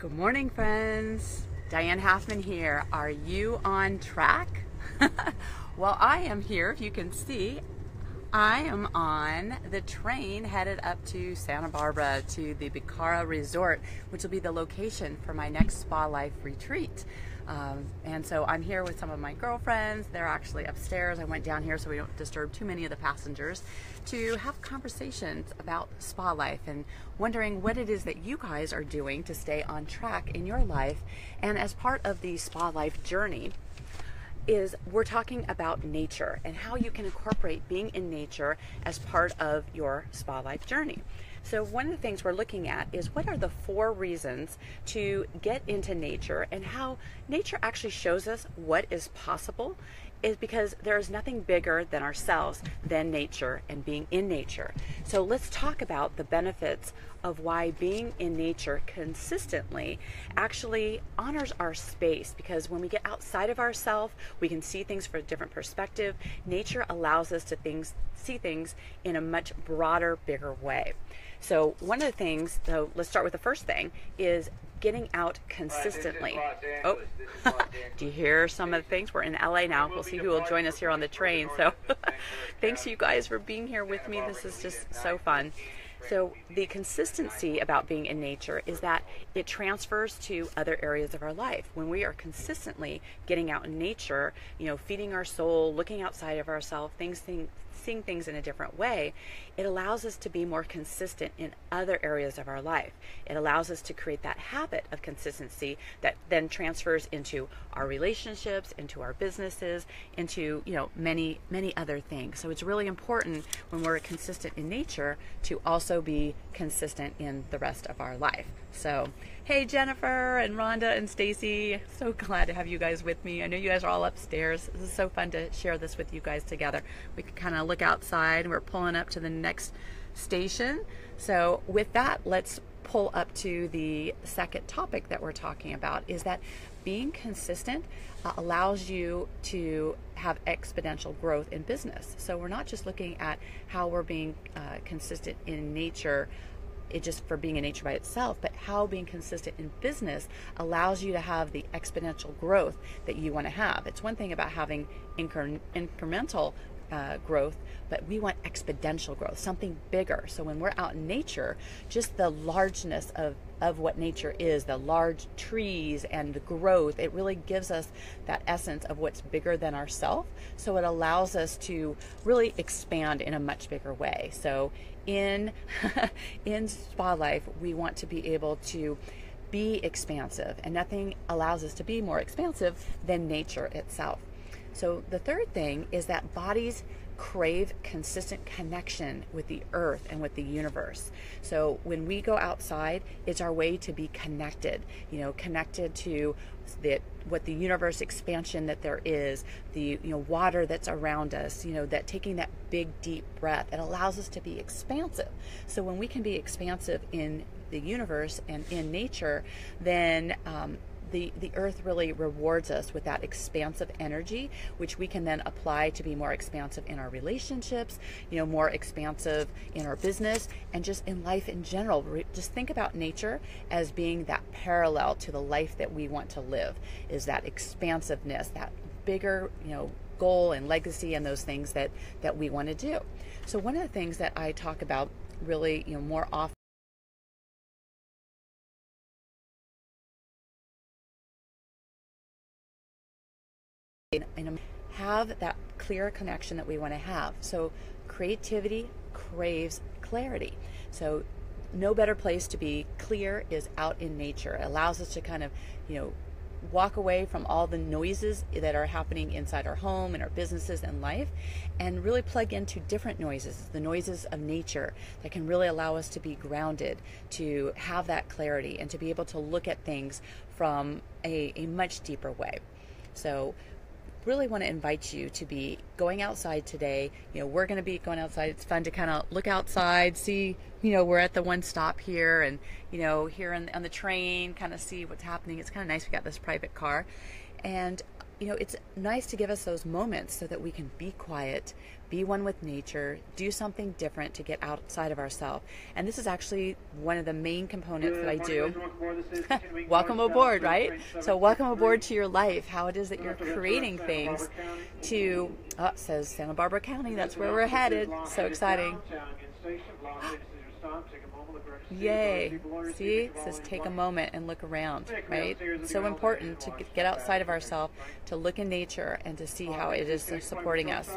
Good morning, friends. Diane Halfman here. Are you on track? Well, I am here. If you can see, I am on the train headed up to Santa Barbara to the Bicara Resort, which will be the location for my next SpaLife retreat. And so I'm here with some of my girlfriends. They're actually upstairs. I went down here so we don't disturb too many of the passengers to have conversations about SpaLife and wondering what it is that you guys are doing to stay on track in your life. And as part of the SpaLife journey, we're talking about nature and how you can incorporate being in nature as part of your SpaLife journey. So one of the things we're looking at is what are the 4 reasons to get into nature, and how nature actually shows us what is possible is because there is nothing bigger than ourselves than nature and being in nature. So let's talk about the benefits of why being in nature consistently actually honors our space, because when we get outside of ourselves, we can see things from a different perspective. Nature allows us to see things in a much broader, bigger way. So one of the things, so let's start with the first thing, is getting out consistently. Oh, do you hear some of the things? We're in LA now. We'll see who will join us here on the train. So thanks you guys for being here with me. This is just so fun. So the consistency about being in nature is that it transfers to other areas of our life. When we are consistently getting out in nature, feeding our soul, looking outside of ourselves, seeing things in a different way, it allows us to be more consistent in other areas of our life. It allows us to create that habit of consistency that then transfers into our relationships, into our businesses, into many other things. So it's really important when we're consistent in nature to also be consistent in the rest of our life. So hey, Jennifer and Rhonda and Stacy, so glad to have you guys with me. I know you guys are all upstairs. This is so fun to share this with you guys together. We can kind of look outside, and we're pulling up to the next station. So with that, let's pull up to the second topic that we're talking about, is that being consistent allows you to have exponential growth in business. So we're not just looking at how we're being consistent in nature, just for being in nature by itself, but how being consistent in business allows you to have the exponential growth that you want to have. It's one thing about having incremental growth, but we want exponential growth, something bigger. So when we're out in nature, just the largeness of what nature is, the large trees and the growth, it really gives us that essence of what's bigger than ourselves. So it allows us to really expand in a much bigger way. So in SpaLife, we want to be able to be expansive, and nothing allows us to be more expansive than nature itself. So the third thing is that bodies crave consistent connection with the earth and with the universe. So when we go outside, it's our way to be connected, connected to what the universe expansion that there is, the water that's around us, that taking that big deep breath, it allows us to be expansive. So when we can be expansive in the universe and in nature, then the earth really rewards us with that expansive energy, which we can then apply to be more expansive in our relationships, more expansive in our business, and just in life in general. Just think about nature as being that parallel to the life that we want to live, is that expansiveness, that bigger, goal and legacy, and those things that we want to do. So one of the things that I talk about really, more often, and have that clear connection that we want to have. So creativity craves clarity. So no better place to be clear is out in nature. It allows us to kind of, walk away from all the noises that are happening inside our home and our businesses and life, and really plug into different noises, the noises of nature that can really allow us to be grounded, to have that clarity, and to be able to look at things from a much deeper way. So really want to invite you to be going outside today. We're going to be going outside. It's fun to kind of look outside, see, we're at the one stop here, and, here on the train, kind of see what's happening. It's kind of nice. We got this private car. And it's nice to give us those moments so that we can be quiet, be one with nature, do something different to get outside of ourselves. And this is actually one of the main components that I do. Welcome aboard, right? So welcome aboard to your life, how it is that you're creating things to, it says Santa Barbara County, that's where we're headed. So exciting. Yay. See, it says take a moment and look around, right? It's so important to get outside of ourselves, to look in nature and to see how it is supporting us.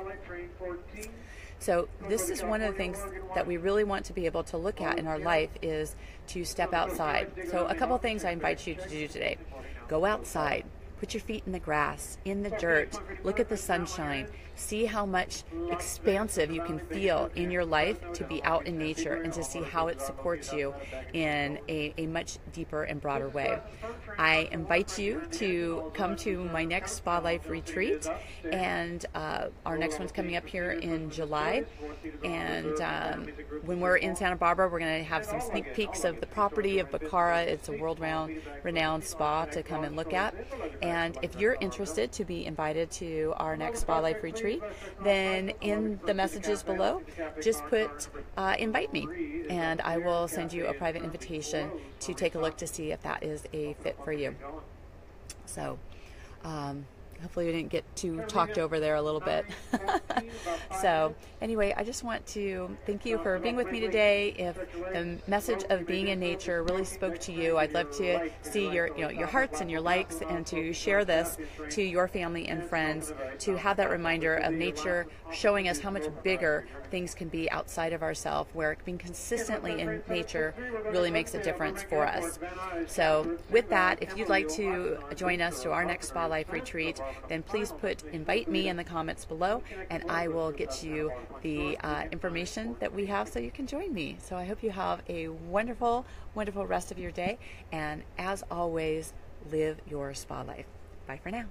So this is one of the things that we really want to be able to look at in our life, is to step outside. So a couple of things I invite you to do today. Go outside. Put your feet in the grass, in the dirt, look at the sunshine, see how much expansive you can feel in your life to be out in nature, and to see how it supports you in a much deeper and broader way. I invite you to come to my next SpaLife retreat, and our next one's coming up here in July. And when we're in Santa Barbara, we're going to have some sneak peeks of the property of Bacara. It's a world-renowned spa to come and look at. And if you're interested to be invited to our next SpaLife retreat, then in the messages below, just put invite me, and I will send you a private invitation to take a look to see if that is a fit for you. So hopefully we didn't get too talked over there a little bit. So anyway, I just want to thank you for being with me today. If the message of being in nature really spoke to you, I'd love to see your hearts and your likes, and to share this to your family and friends, to have that reminder of nature showing us how much bigger things can be outside of ourselves, where being consistently in nature really makes a difference for us. So with that, if you'd like to join us to our next SpaLife retreat, then please put invite me in the comments below, and I will get you the information that we have so you can join me. So I hope you have a wonderful, wonderful rest of your day, and as always, live your spa life. Bye for now.